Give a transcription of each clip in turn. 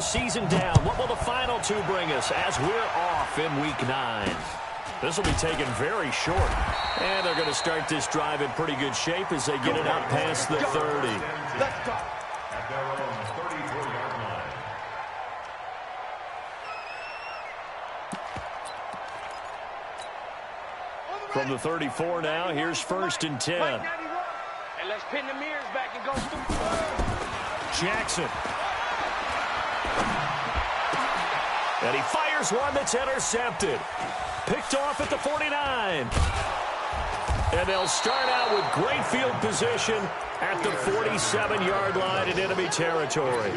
Season down. What will the final two bring us as we're off in Week 9? This will be taken very short. And they're going to start this drive in pretty good shape as they get it up past the 30. Let's go. From the 34 now, here's 1st and 10. And let's pin the mirrors back and go through. Jackson. And he fires one that's intercepted. Picked off at the 49. And they'll start out with great field position at the 47-yard line in enemy territory.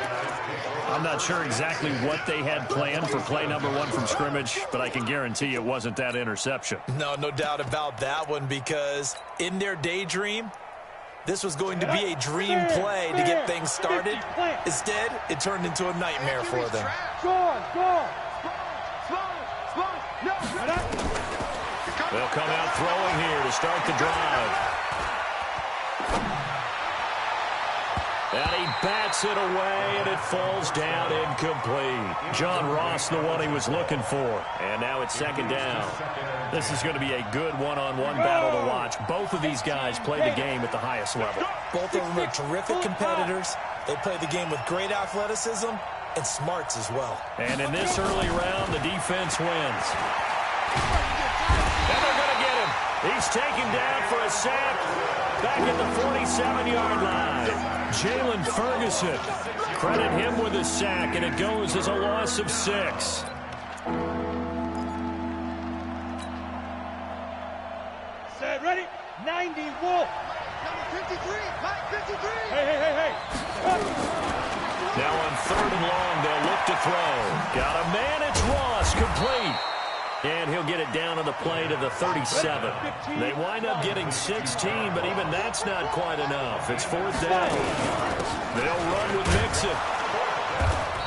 I'm not sure exactly what they had planned for play number 1 from scrimmage, but I can guarantee it wasn't that interception. No doubt about that one, because in their daydream, this was going to be a dream play to get things started. Instead, it turned into a nightmare for them. They'll come out throwing here to start the drive. And he bats it away, and it falls down incomplete. John Ross, the one he was looking for. And now it's 2nd down. This is going to be a good one-on-one battle to watch. Both of these guys play the game at the highest level. Both of them are terrific competitors. They play the game with great athleticism and smarts as well. And in this early round, the defense wins. And they're going to get him. He's taken down for a sack back at the 47-yard line. Jalen Ferguson, credit him with a sack, and it goes as a loss of 6. Set, ready? 90, Wolf. Number 53, Mike 53. Hey. Now on 3rd and long, they'll look to throw. Got a man, it's Ross, complete. And he'll get it down on the play to the 37. They wind up getting 16, but even that's not quite enough. It's 4th down. They'll run with Mixon.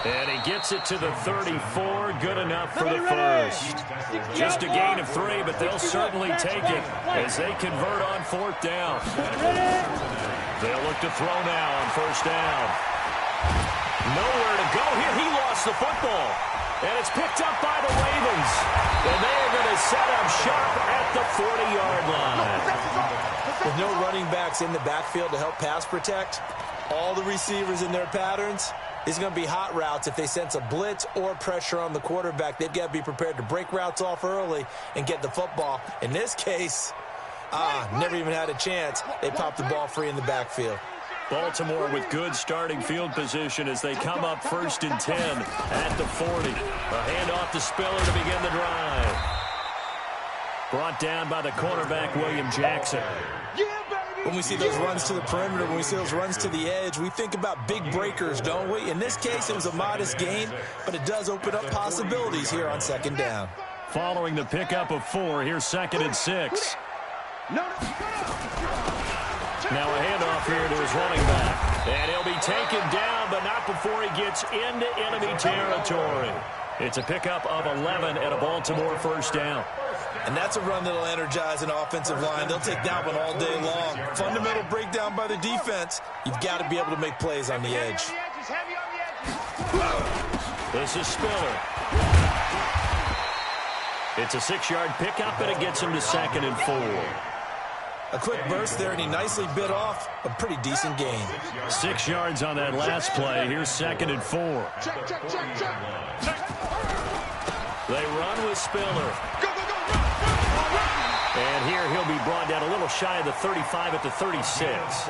And he gets it to the 34. Good enough for the first. Just a gain of 3, but they'll certainly take it as they convert on 4th down. They'll look to throw now on 1st down. Nowhere to go here. He lost the football. And it's picked up by the Ravens. And they are going to set up shop at the 40-yard line. With no running backs in the backfield to help pass protect, all the receivers in their patterns, it's going to be hot routes. If they sense a blitz or pressure on the quarterback, they've got to be prepared to break routes off early and get the football. In this case, never even had a chance. They popped the ball free in the backfield. Baltimore with good starting field position as they come up 1st and 10 at the 40. A handoff to Spiller to begin the drive. Brought down by the cornerback, William Jackson. When we see those runs to the perimeter, when we see those runs to the edge, we think about big breakers, don't we? In this case, it was a modest gain, but it does open up possibilities here on 2nd down. Following the pickup of 4, here's 2nd and 6. Now a handoff here to his running back. And he'll be taken down, but not before he gets into enemy territory. It's a pickup of 11 at a Baltimore 1st down. And that's a run that'll energize an offensive line. They'll take that one all day long. Fundamental breakdown by the defense. You've got to be able to make plays on the edge. This is Spiller. It's a 6-yard pickup, and it gets him to 2nd and 4. A quick burst there, and he nicely bit off a pretty decent gain. 6 yards on that last play. Here's 2nd and 4. They run with Spiller. And here he'll be brought down a little shy of the 35 at the 36.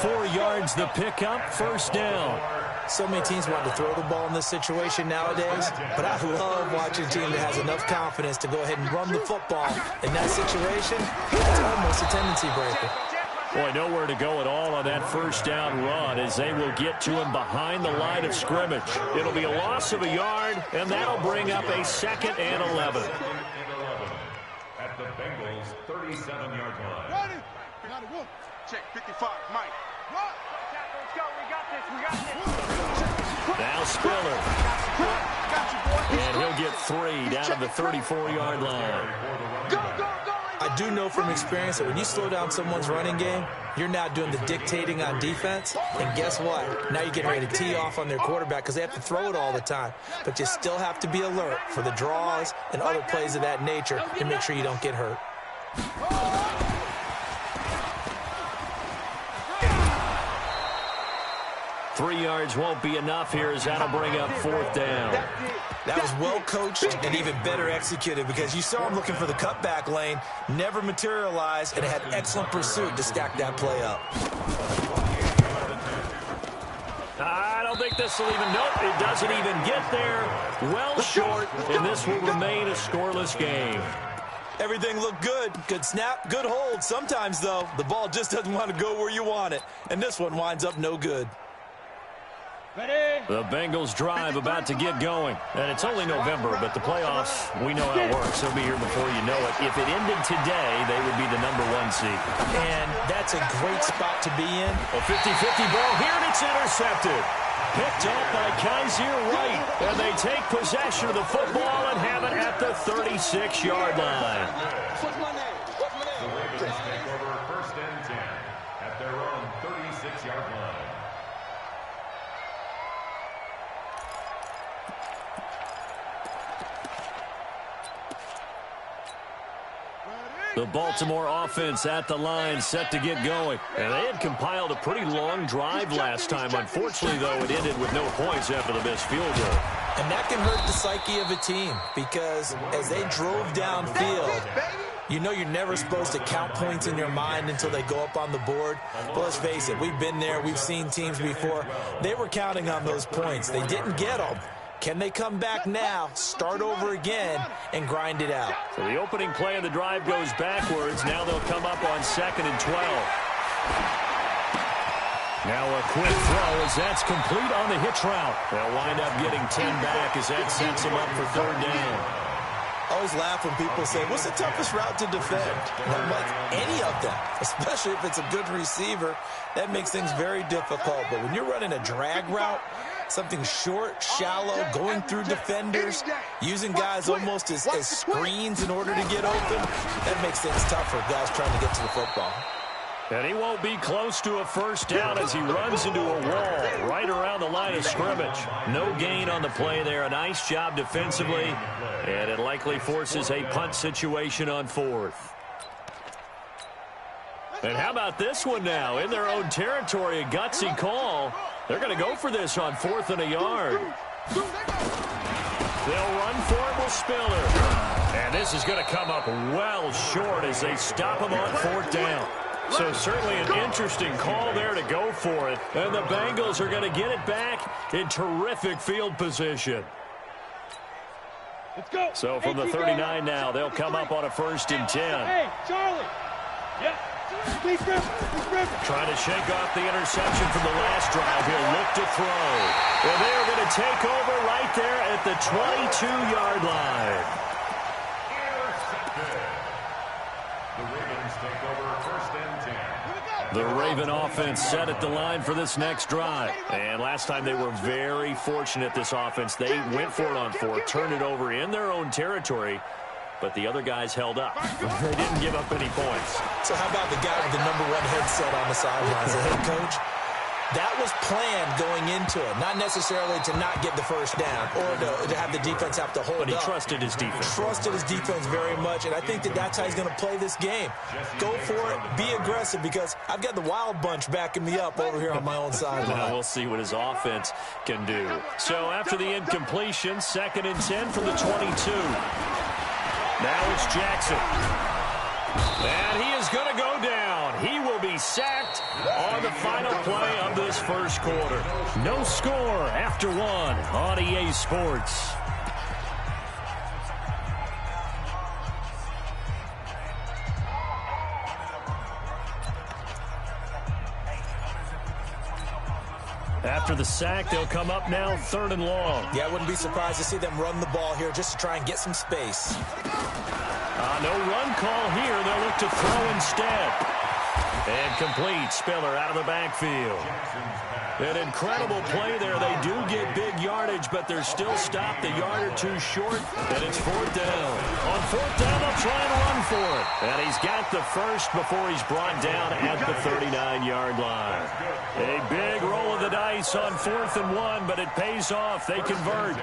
4 yards the pickup, 1st down. So many teams want to throw the ball in this situation nowadays, but I love watching a team that has enough confidence to go ahead and run the football. In that situation, it's almost a tendency breaker. Boy, nowhere to go at all on that 1st down run as they will get to him behind the line of scrimmage. It'll be a loss of a yard, and that'll bring up a 2nd and 11. At the Bengals' 37-yard line. Ready? Check 55, Mike. Let's go. We got this. Now Spiller. And he'll get 3 down to the 34-yard line. Go. I do know from experience that when you slow down someone's running game, you're now doing the dictating on defense. And guess what? Now you're getting ready to tee off on their quarterback because they have to throw it all the time. But you still have to be alert for the draws and other plays of that nature to make sure you don't get hurt. 3 yards won't be enough here as that'll bring up 4th down. That was well coached and even better executed because you saw him looking for the cutback lane, never materialized, and had excellent pursuit to stack that play up. I don't think this will even, nope, it doesn't even get there. Well short, and this will remain a scoreless game. Everything looked good. Good snap, good hold. Sometimes, though, the ball just doesn't want to go where you want it, and this one winds up no good. The Bengals drive about to get going. And it's only November, but the playoffs, we know how it works. They'll be here before you know it. If it ended today, they would be the #1 seed. And that's a great spot to be in. A 50-50 ball here, and it's intercepted. Picked up by Kaiser Wright. And they take possession of the football and have it at the 36-yard line. The Ravens take over 1st and 10 at their own 36-yard line. The Baltimore offense at the line, set to get going. And they had compiled a pretty long drive last time. Unfortunately, though, it ended with no points after the missed field goal. And that can hurt the psyche of a team because as they drove downfield, you know you're never supposed to count points in your mind until they go up on the board. But let's face it, we've been there. We've seen teams before. They were counting on those points. They didn't get them. Can they come back now, start over again, and grind it out? So the opening play of the drive goes backwards. Now they'll come up on 2nd and 12. Now a quick throw as that's complete on the hitch route. They'll wind up getting 10 back as that sets them up for 3rd down. I always laugh when people say, what's the toughest route to defend? And I'm like, any of them, especially if it's a good receiver. That makes things very difficult. But when you're running a drag route, something short, shallow, going through defenders, using guys almost as screens in order to get open, that makes things tough for guys trying to get to the football. And he won't be close to a 1st down as he runs into a wall right around the line of scrimmage. No gain on the play there. A nice job defensively, and it likely forces a punt situation on 4th. And how about this one now? In their own territory, a gutsy call. They're going to go for this on 4th and a yard. They'll run for it with Spiller. And this is going to come up well short as they stop him on 4th down. So certainly an interesting call there to go for it. And the Bengals are going to get it back in terrific field position. Let's go. So from the 39 now, they'll come up on a 1st and 10. Hey, Charlie. Yeah. Trying to shake off the interception from the last drive. He'll look to throw. Well, they're going to take over right there at the 22-yard line. The Ravens take over 1st and 10. The Raven offense set at the line for this next drive. And last time they were very fortunate, this offense. They went for it on 4th, turned it over in their own territory. But the other guys held up. They didn't give up any points. So how about the guy with the #1 headset on the sidelines, the head coach? That was planned going into it, not necessarily to not get the 1st down or to have the defense have to hold up. But he trusted his defense. Trusted his defense very much, and I think that's how he's going to play this game. Go for it, be aggressive, because I've got the wild bunch backing me up over here on my own sideline. Now we'll see what his offense can do. So after the incompletion, 2nd and 10 from the 22. Now it's Jackson. And he is going to go down. He will be sacked on the final play of this 1st quarter. No score after 1 on EA Sports. After the sack, they'll come up now 3rd and long. Yeah, I wouldn't be surprised to see them run the ball here just to try and get some space. No run call here. They'll look to throw instead. And complete. Spiller out of the backfield. An incredible play there. They do get big yardage, but they're still stopped a yard or two short, and it's fourth down. On fourth down, they'll try and run for it. And he's got the first before he's brought down at the 39-yard line. A big roll of the dice on 4th and 1, but it pays off. They convert.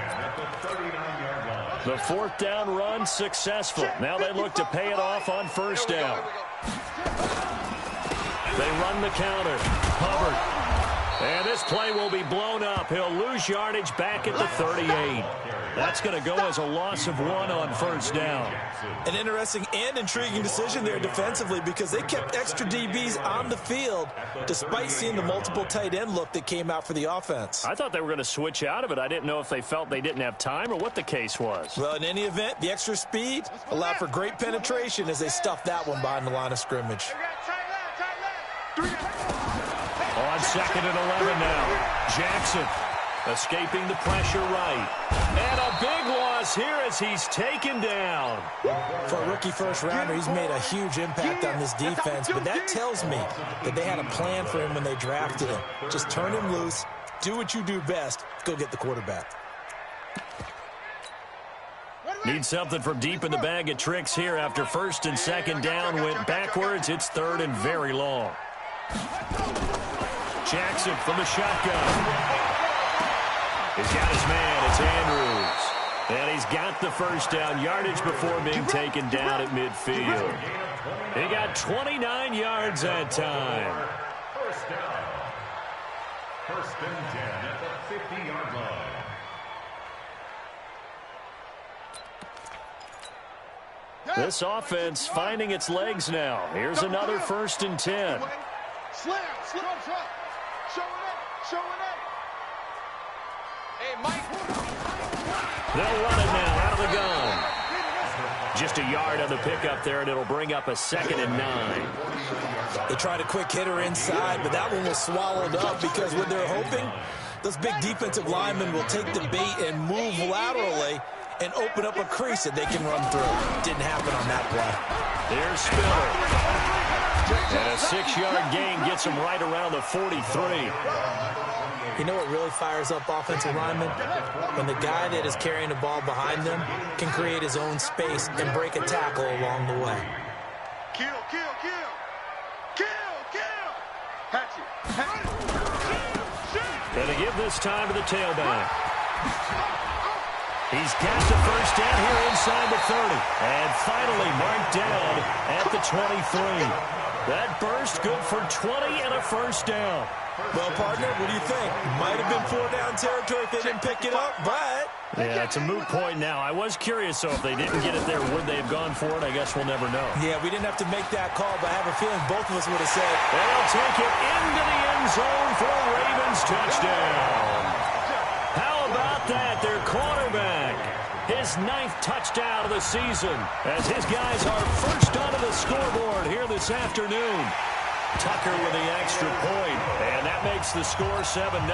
The fourth down run successful. Now they look to pay it off on first down. They run the counter. Hubbard. And this play will be blown up. He'll lose yardage back at the 38. That's going to go as a loss of 1 on first down. An interesting and intriguing decision there defensively because they kept extra DBs on the field despite seeing the multiple tight end look that came out for the offense. I thought they were going to switch out of it. I didn't know if they felt they didn't have time or what the case was. Well, in any event, the extra speed allowed for great penetration as they stuffed that one behind the line of scrimmage. On 2nd and 11 now. Jackson escaping the pressure right. And a big loss here as he's taken down. For a rookie first-rounder, he's made a huge impact on this defense, but that tells me that they had a plan for him when they drafted him. Just turn him loose, do what you do best, go get the quarterback. Need something from deep in the bag of tricks here after 1st and 2nd down went backwards. It's 3rd and very long. Jackson from the shotgun. He's got his man. It's Andrews. And he's got the first down yardage before being taken down at midfield. He got 29 yards that time. First down. 1st and 10 at the 50-yard line. This offense finding its legs now. Here's another 1st and 10. Slam up front. Showing up. Hey, Mike. They'll run it now out of the gun. Just a yard on the pickup there, and it'll bring up a 2nd and 9. They tried a quick hitter inside, but that one was swallowed up because what they're hoping, those big defensive linemen will take the bait and move laterally and open up a crease that they can run through. Didn't happen on that play. Here's Spiller. And a 6-yard gain gets him right around the 43. You know what really fires up offensive linemen? When the guy that is carrying the ball behind them can create his own space and break a tackle along the way. Kill. Hatch it. And they give this time to the tailback. He's got the first down here inside the 30. And finally marked down at the 23. That burst good for 20 and a first down. Well, partner, what do you think? Might have been 4-down territory if they didn't pick it up, but... Yeah, it's a moot point now. I was curious, so if they didn't get it there, would they have gone for it? I guess we'll never know. Yeah, we didn't have to make that call, but I have a feeling both of us would have said... They'll take it into the end zone for a Ravens touchdown. How about that? Their quarterback. His 9th touchdown of the season as his guys are first onto the scoreboard here this afternoon. Tucker with the extra point, and that makes the score 7-0.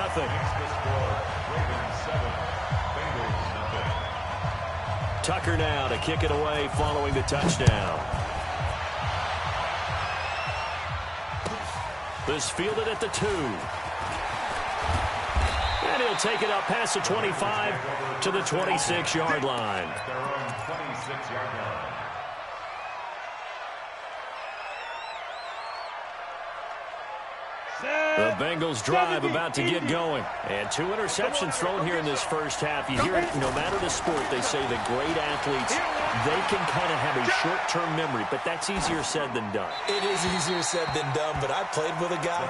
Tucker now to kick it away following the touchdown. This fielded at the 2. And he'll take it up past the 25 to the 26-yard line. Their own 26-yard line. The Bengals drive about to get going. And 2 interceptions thrown here in this first half. You hear it, no matter the sport, they say the great athletes, they can kind of have a short-term memory, but that's easier said than done. It is easier said than done, but I played with a guy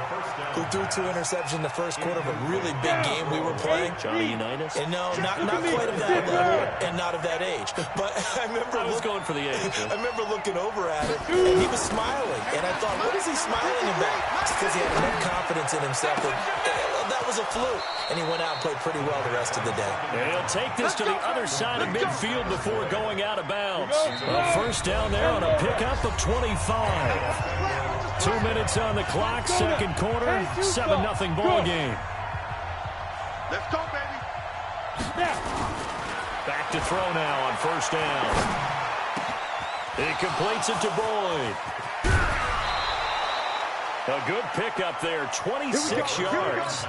who threw 2 interceptions in the first quarter of a really big game we were playing. Johnny Unitas? And no, not quite of that level and not of that age. But I remember I was going for the age. I remember looking over at him, and he was smiling. And I thought, what is he smiling about? It's because he had enough confidence in himself that was a fluke. And he went out and played pretty well the rest of the day. And he'll take this to the other side of midfield before going out of bounds. A first down there on a pickup of 25. 2 minutes on the clock, second quarter, 7-0 ball game. Let's go, baby. Back to throw now on first down. He completes it to Boyd. A good pickup there, 26 yards.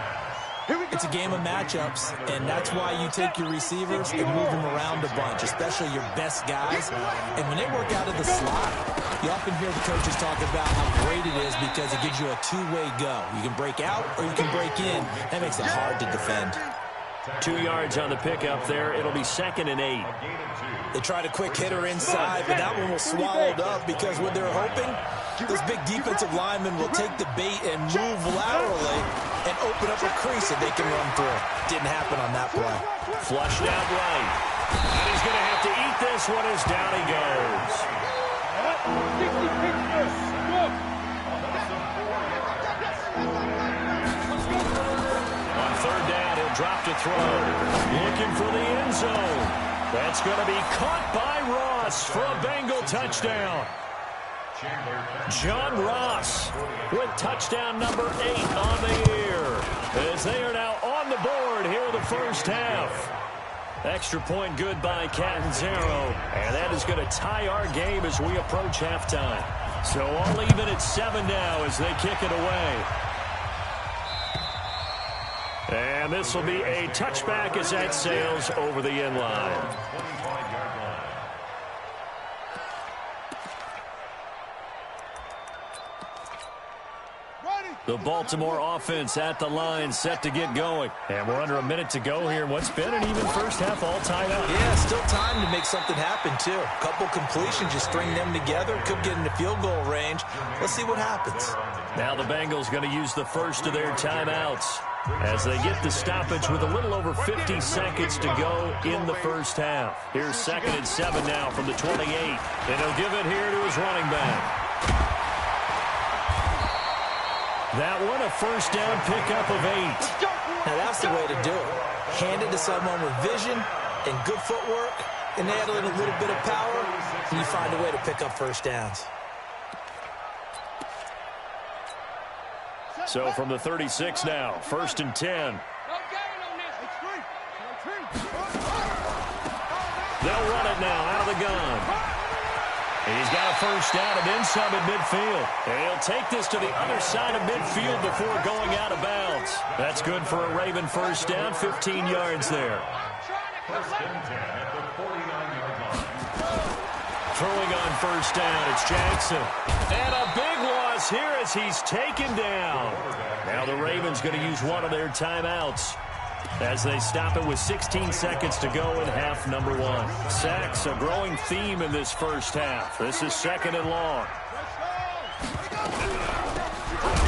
It's a game of matchups, and that's why you take your receivers and move them around a bunch, especially your best guys. And when they work out of the slot, you often hear the coaches talk about how great it is because it gives you a two-way go. You can break out or you can break in. That makes it hard to defend. 2 yards on the pickup there. It'll be 2nd and 8. They tried a quick hitter inside, but that one was swallowed up because what they're hoping, this big defensive lineman will take the bait and move laterally and open up a crease that they can run through. Didn't happen on that play. Flushed out right. And he's going to have to eat this one as down he goes. On 3rd down, he'll drop to throw. Looking for the end zone. That's going to be caught by Ross for a Bengal touchdown. John Ross with touchdown number 8 on the year, as they are now on the board here in the first half. Extra point good by Catanzaro, and that is going to tie our game as we approach halftime. So all even at 7 now as they kick it away. And this will be a touchback as that sails over the end line. The Baltimore offense at the line, set to get going. And we're under a minute to go here in what's been an even first half, all tied up. Yeah, still time to make something happen, too. A couple completions, just string them together. Could get into field goal range. Let's see what happens. Now the Bengals going to use the first of their timeouts as they get the stoppage with a little over 50 seconds to go in the first half. Here's 2nd and 7 now from the 28. And he'll give it here to his running back. That one, a first down pickup of 8. Now that's the way to do it. Hand it to someone with vision and good footwork, and add in a little bit of power, and you find a way to pick up first downs. So from the 36 now, 1st and 10. They'll run it now out of the gun. He's got a first down and then some at midfield. And he'll take this to the other side of midfield before going out of bounds. That's good for a Raven first down, 15 yards there. 1st and 10 at the 49-yard line. Throwing on first down, it's Jackson. And a big loss here as he's taken down. Now the Ravens going to use one of their timeouts as they stop it with 16 seconds to go in half number 1. Sacks, a growing theme in this first half. This is 2nd and long.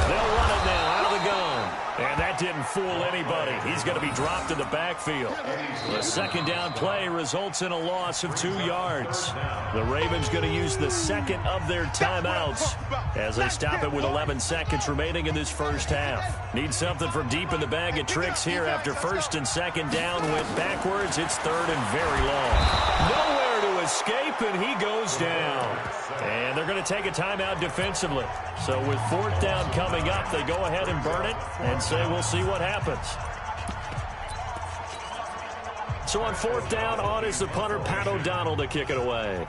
They'll run it now out of the gun. And that didn't fool anybody. He's going to be dropped in the backfield. The 2nd down play results in a loss of 2 yards. The Ravens going to use the 2nd of their timeouts as they stop it with 11 seconds remaining in this first half. Need something from deep in the bag of tricks here after 1st and 2nd down went backwards. It's 3rd and very long. Nowhere to escape, and he goes down. And they're going to take a timeout defensively. So with 4th down coming up, they go ahead and burn it and say we'll see what happens. So on 4th down, on is the punter, Pat O'Donnell, to kick it away.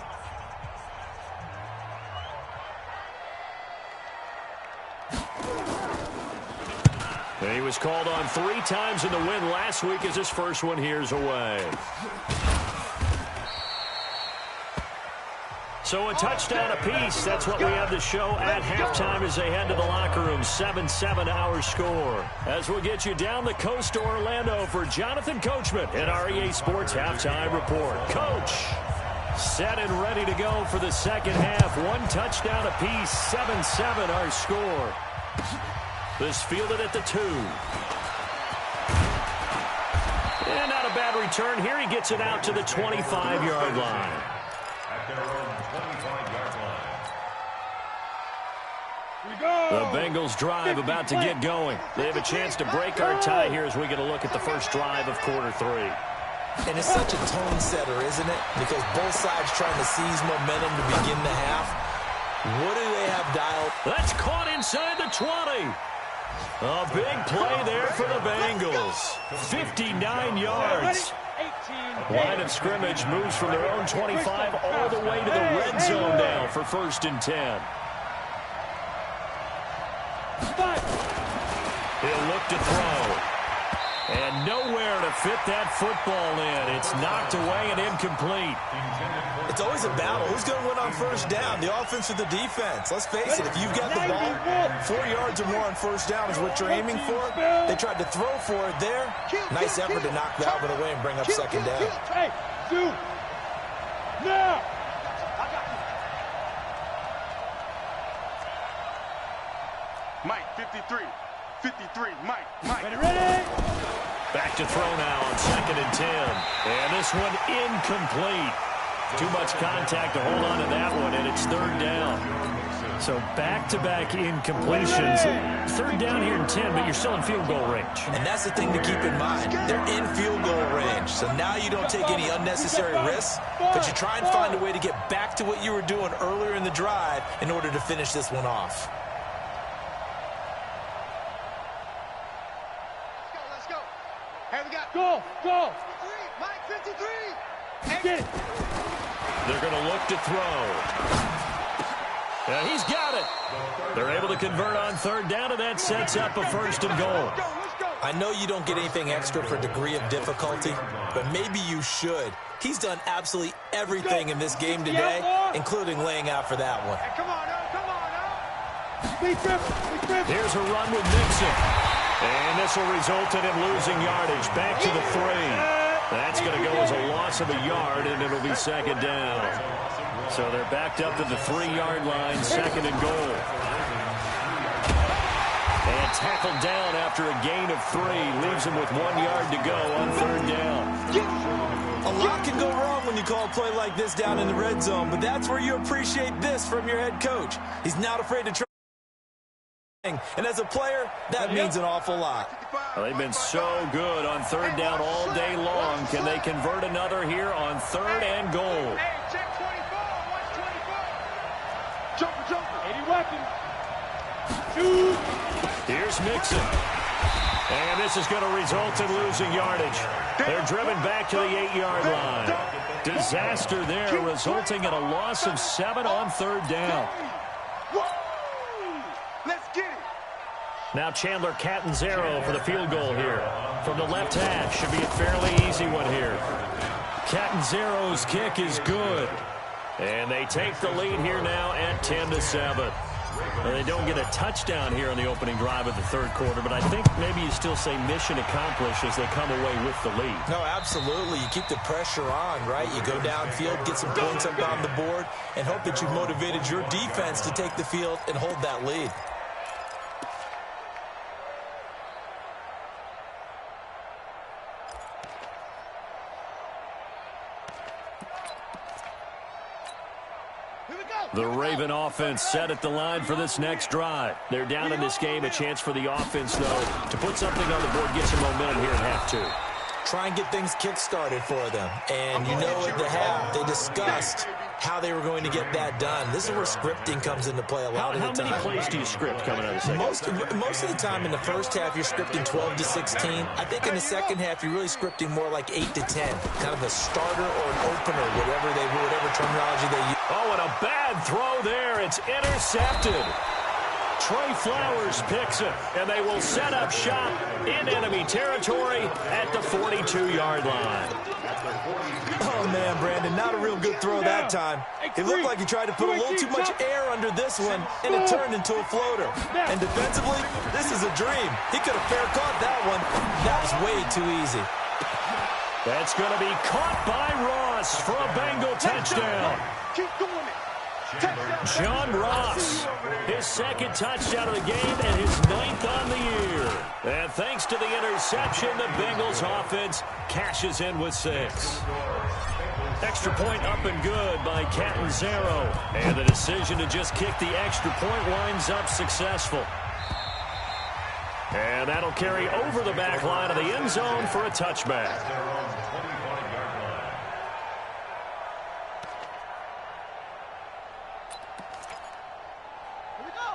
And he was called on 3 times in the win last week as his first one here's away. So a touchdown apiece. That's what we have to show at halftime as they head to the locker room. 7-7 our score. As we'll get you down the coast to Orlando for Jonathan Coachman in our EA Sports Halftime Report. Coach, set and ready to go for the second half. 1 touchdown apiece. 7-7 our score. This fielded at the 2. And not a bad return here. He gets it out to the 25-yard line. At their own 25-yard line. The Bengals drive about to get going. They have a chance to break our tie here as we get a look at the first drive of quarter 3. And it's such a tone setter, isn't it? Because both sides trying to seize momentum to begin the half. What do they have dialed? That's caught inside the 20. A big play there for the Bengals. 59 yards. Line of scrimmage moves from their own 25 all the way to the red zone now for 1st and 10. He'll look to throw. And nowhere to fit that football in. It's knocked away and incomplete. It's always a battle. Who's going to win on first down, the offense or the defense? Let's face it, if you've got the ball, 4 yards or more on first down is what you're aiming for. They tried to throw for it there. Nice effort to knock that one away and bring up second down. Hey, dude. Now. Mike, 53. 53, Mike. Ready? Back to throw now on 2nd and 10. And this one incomplete. Too much contact to hold on to that one, and it's 3rd down. So back-to-back incompletions. 3rd down here in 10, but you're still in field goal range. And that's the thing to keep in mind. They're in field goal range. So now you don't take any unnecessary risks, but you try and find a way to get back to what you were doing earlier in the drive in order to finish this one off. Go. Mike, 53. Get it. They're going to look to throw. And he's got it. They're able to convert on 3rd down, and that sets up a 1st and goal. I know you don't get anything extra for degree of difficulty, but maybe you should. He's done absolutely everything in this game today, including laying out for that one. Come on now. Here's a run with Mixon. And this will result in him losing yardage. Back to the 3. That's going to go as a loss of a yard, and it'll be 2nd down. So they're backed up to the 3-yard line, 2nd and goal. And tackled down after a gain of 3. Leaves him with 1 yard to go on 3rd down. A lot can go wrong when you call a play like this down in the red zone, but that's where you appreciate this from your head coach. He's not afraid to try. And as a player, that means an awful lot. Well, they've been so good on 3rd down all day long. Can they convert another here on 3rd and goal? Hey, check 24. 124. Jumper. 80 weapons. Shoot. Here's Mixon. And this is going to result in losing yardage. They're driven back to the 8-yard line. Disaster there, resulting in a loss of 7 on 3rd down. Let's get it. Now Chandler Catanzaro for the field goal here. From the left half, should be a fairly easy one here. Catanzaro's kick is good. And they take the lead here now at 10-7. Well, they don't get a touchdown here on the opening drive of the 3rd quarter, but I think maybe you still say mission accomplished as they come away with the lead. No, absolutely. You keep the pressure on, right? You go downfield, get some points up on the board, and hope that you've motivated your defense to take the field and hold that lead. The Raven offense set at the line for this next drive. They're down in this game. A chance for the offense, though, to put something on the board, get some momentum here at half 2. Try and get things kick-started for them. And you know at the half, they discussed how they were going to get that done. This is where scripting comes into play a lot of the time. How many plays do you script coming out of the second? Most of the time in the first half, you're scripting 12 to 16. I think in the second half, you're really scripting more like 8 to 10. Kind of a starter or an opener, whatever terminology they use. Oh, and a bad throw there. It's intercepted. Trey Flowers picks it, and they will set up shop in enemy territory at the 42-yard line. Oh, man, Brandon, not a real good throw that time. It looked like he tried to put a little too much air under this one, and it turned into a floater. And defensively, this is a dream. He could have fair caught that one. That was way too easy. That's going to be caught by Ross for a Bengal touchdown. Keep doing it. John Ross, his 2nd touchdown of the game and his 9th on the year. And thanks to the interception, the Bengals offense cashes in with 6. Extra point up and good by Catanzaro. And the decision to just kick the extra point winds up successful. And that'll carry over the back line of the end zone for a touchback.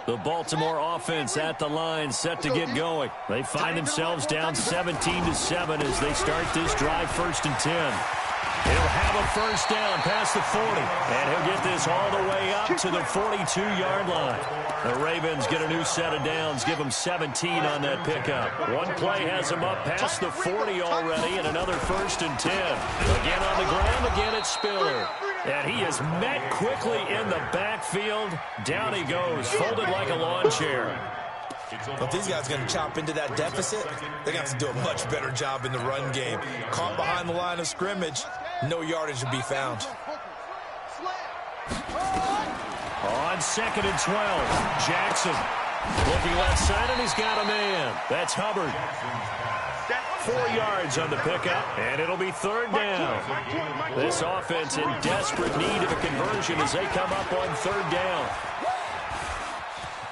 The Baltimore offense at the line, set to get going. They find themselves down 17-7 as they start this drive, 1st and 10. He'll have a first down past the 40. And he'll get this all the way up to the 42-yard line. The Ravens get a new set of downs, give them 17 on that pickup. One play has them up past the 40 already, and another 1st and 10. Again on the ground, again it's Spiller. And he is met quickly in the backfield. Down he goes, folded like a lawn chair. If these guys are going to chop into that deficit, they're going to have to do a much better job in the run game. Caught behind the line of scrimmage, no yardage to be found. On 2nd and 12, Jackson looking left side, and he's got a man. That's Hubbard. 4 yards on the pickup, and it'll be 3rd down. This offense in desperate need of a conversion as they come up on 3rd down.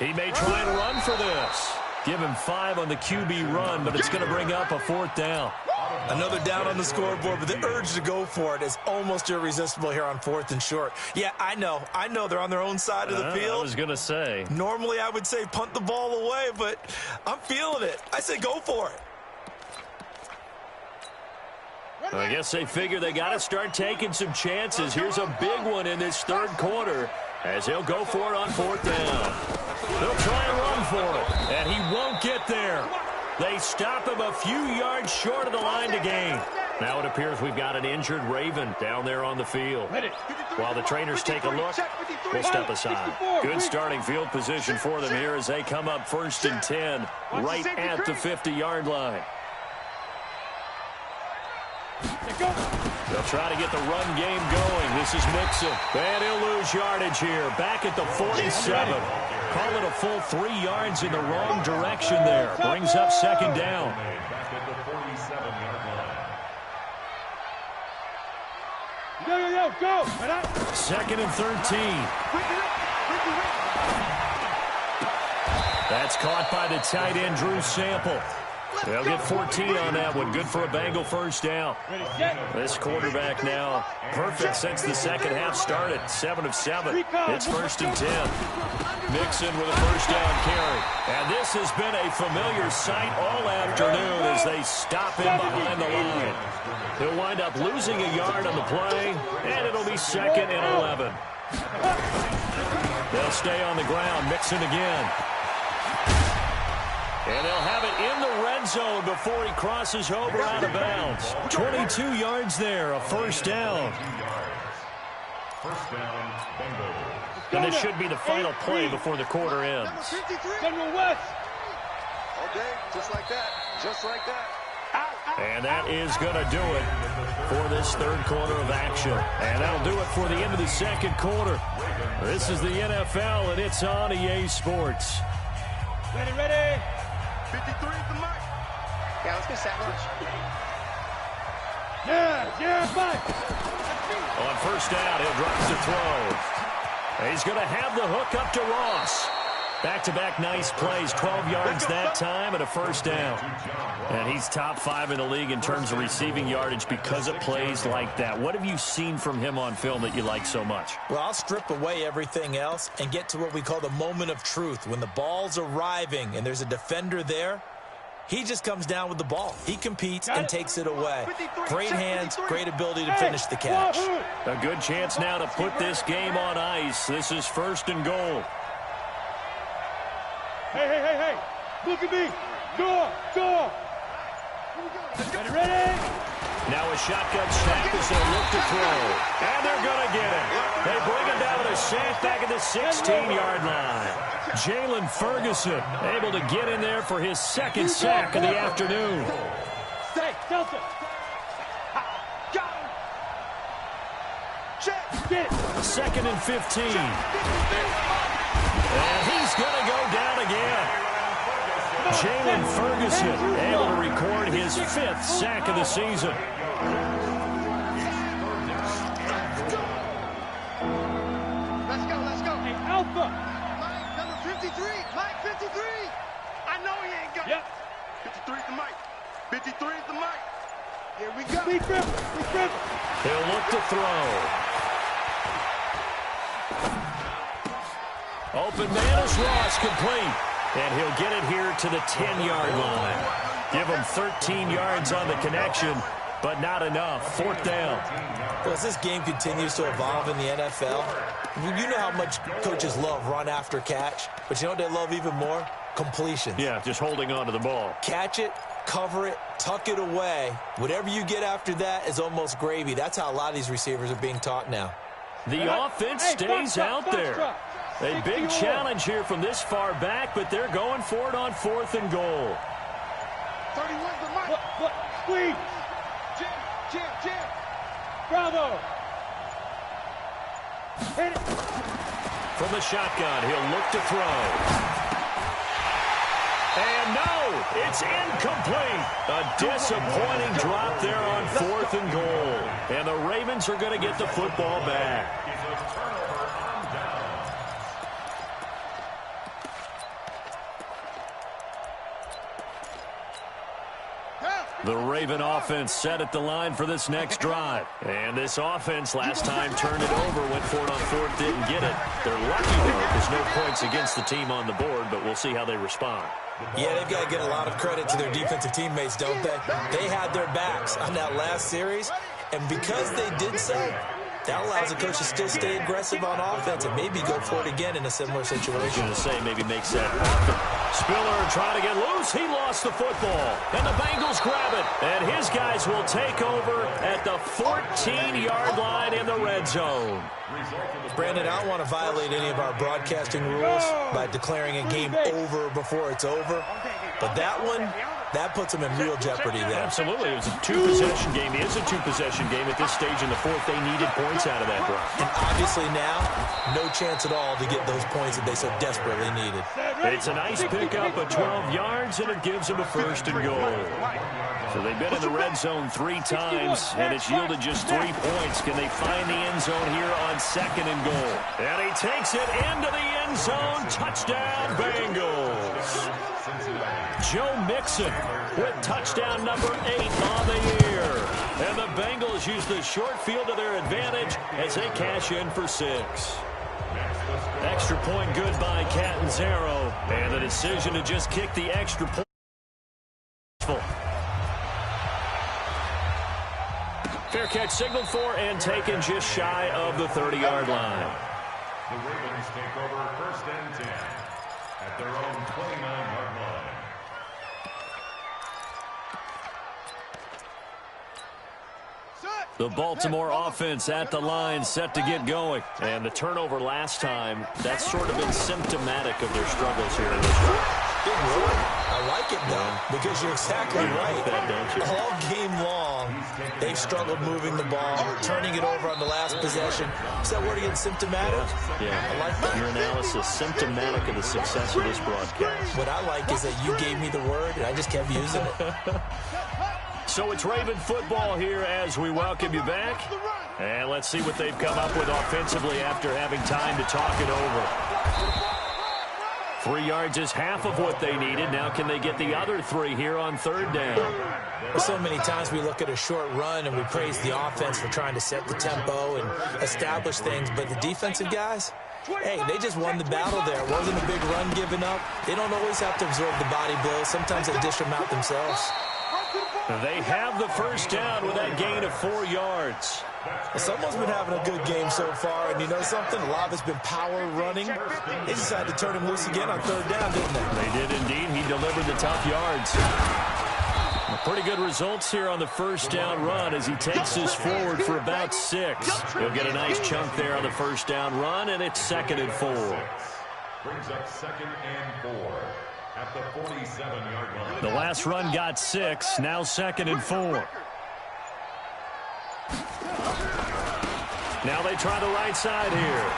He may try and run for this. Give him 5 on the QB run, but it's going to bring up a 4th down. Another down on the scoreboard, but the urge to go for it is almost irresistible here on 4th and short. Yeah, I know they're on their own side of the field. I was going to say. Normally I would say punt the ball away, but I'm feeling it. I say go for it. I guess they figure they got to start taking some chances. Here's a big one in this 3rd quarter as he'll go for it on 4th down. They'll try and run for it, and he won't get there. They stop him a few yards short of the line to gain. Now it appears we've got an injured Raven down there on the field. While the trainers take a look, we'll step aside. Good starting field position for them here as they come up 1st and 10, right at the 50-yard line. They'll try to get the run game going. This is Mixon. And he'll lose yardage here. Back at the 47. Call it a full 3 yards in the wrong direction there. Brings up 2nd down. Back at the 47-yard line. Go. 2nd and 13. That's caught by the tight end, Drew Sample. They'll get 14 on that one. Good for a Bengal 1st down. This quarterback now perfect since the 2nd half started. 7 of 7. It's 1st and 10. Mixon with a 1st down carry. And this has been a familiar sight all afternoon as they stop him behind the line. He'll wind up losing a yard on the play, and it'll be 2nd and 11. They'll stay on the ground. Mixon again. And they'll have it in the red zone before he crosses over out of bounds. 22 yards there, a 1st down. 1st down, Bengals. And this should be the final play before the quarter ends. General West. Okay, just like that. Just like that. And that is going to do it for this 3rd quarter of action. And that'll do it for the end of the 2nd quarter. This is the NFL, and it's on EA Sports. Ready. 53 is the mic. Yeah, let's go sandwich. Yeah, Mike. On 1st down, he'll drop to throw. He's going to have the hook up to Ross. Back-to-back nice plays, 12 yards that time and a 1st down. And he's top 5 in the league in terms of receiving yardage because of plays like that. What have you seen from him on film that you like so much? Well, I'll strip away everything else and get to what we call the moment of truth. When the ball's arriving and there's a defender there, he just comes down with the ball. He competes and takes it away. Great hands, great ability to finish the catch. A good chance now to put this game on ice. This is 1st and goal. Hey. Look at me. Go. Ready. Now a shotgun snap as they'll look to throw. And they're going to get it. They bring him down with a sack back at the 16-yard line. Jalen Ferguson able to get in there for his 2nd sack of the afternoon. Stay, Delta. Got him. Check. Get it. 2nd and 15. And he's going to go down again. Jalen Ferguson able to record his 5th sack of the season. Let's go. Hey, Alpha. Mike, number 53. Mike, 53. I know he ain't got it. Yep. 53 is the mic. 53 is the mic. Here we go. Big grip. He'll look to throw. Open man is Ross, complete. And he'll get it here to the 10-yard line. Give him 13 yards on the connection. but not enough. Fourth down. Well, as this game continues to evolve in the NFL, you know how much coaches love run after catch, but you know what they love even more? Completions. Yeah, just holding on to the ball. Catch it, cover it, tuck it away. Whatever you get after that is almost gravy. That's how a lot of these receivers are being taught now. The offense stays out there. A big challenge here from this far back, but they're going for it on 4th and goal. 31 for Mike. Squeeze. Jam. Bravo. Hit it. From the shotgun, he'll look to throw. And no, it's incomplete. A disappointing drop there on 4th and goal. And the Ravens are going to get the football back. The Raven offense set at the line for this next drive. And this offense last time turned it over, went for it on 4th, didn't get it. They're lucky though. There's no points against the team on the board, but we'll see how they respond. Yeah, they've got to get a lot of credit to their defensive teammates, don't they? They had their backs on that last series, and because they did so, that allows the coach to still stay aggressive on offense and maybe go for it again in a similar situation. I was going to say maybe makes that happen. Spiller trying to get loose. He lost the football. And the Bengals grab it. And his guys will take over at the 14-yard line in the red zone. Brandon, I don't want to violate any of our broadcasting rules by declaring a game over before it's over. But that one, that puts them in real jeopardy there. Absolutely. It was a two-possession game. It is a two-possession game at this stage in the fourth. They needed points out of that, Brock. And obviously now, no chance at all to get those points that they so desperately needed. It's a nice pickup of 12 yards, and it gives them a 1st and goal. So they've been in the red zone 3 times, and it's yielded just 3 points. Can they find the end zone here on 2nd and goal? And he takes it into the end zone. Touchdown, Bengals. Joe Mixon with touchdown number 8 on the year. And the Bengals use the short field to their advantage as they cash in for 6. Extra point good by Catanzaro. And the decision to just kick the extra point. Fair catch signaled for and taken just shy of the 30-yard line. The Ravens take over 1st and 10 at their own 29-yard line. The Baltimore offense at the line, set to get going. And the turnover last time, that's sort of been symptomatic of their struggles here in this game. I like it, though, because you're exactly right. All game long, they've struggled moving the ball, turning it over on the last possession. Is that word again, symptomatic? Yeah, I like that. Your analysis, symptomatic of the success of this broadcast. What I like is that you gave me the word, and I just kept using it. So it's Raven football here as we welcome you back. And let's see what they've come up with offensively after having time to talk it over. 3 yards is half of what they needed. Now can they get the other 3 here on 3rd down? So many times we look at a short run and we praise the offense for trying to set the tempo and establish things. But the defensive guys, hey, they just won the battle there. It wasn't a big run given up. They don't always have to absorb the body blows. Sometimes they dish them out themselves. They have the 1st down with that gain of 4 yards. Someone's been having a good game so far, and you know something? A lot of it's been power running. They decided to turn him loose again on 3rd down, didn't they? They did indeed. He delivered the tough yards. Pretty good results here on the 1st down run as he takes this forward for about 6. He'll get a nice chunk there on the 1st down run, and it's 2nd and 4. Brings up 2nd and 4. At the 47-yard line. The last run got 6, now 2nd and 4. Now they try the right side here.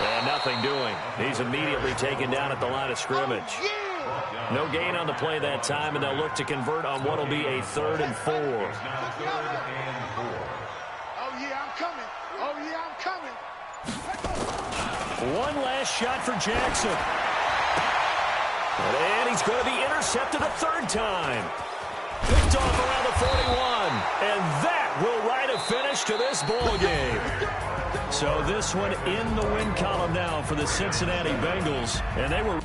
And nothing doing. He's immediately taken down at the line of scrimmage. No gain on the play that time, and they'll look to convert on what will be a 3rd and 4. Oh, yeah, I'm coming. Oh, yeah, I'm coming. One last shot for Jackson. And he's going to be intercepted a 3rd time. Picked off around the 41. And that will write a finish to this ball game. So this one in the win column now for the Cincinnati Bengals. And they were...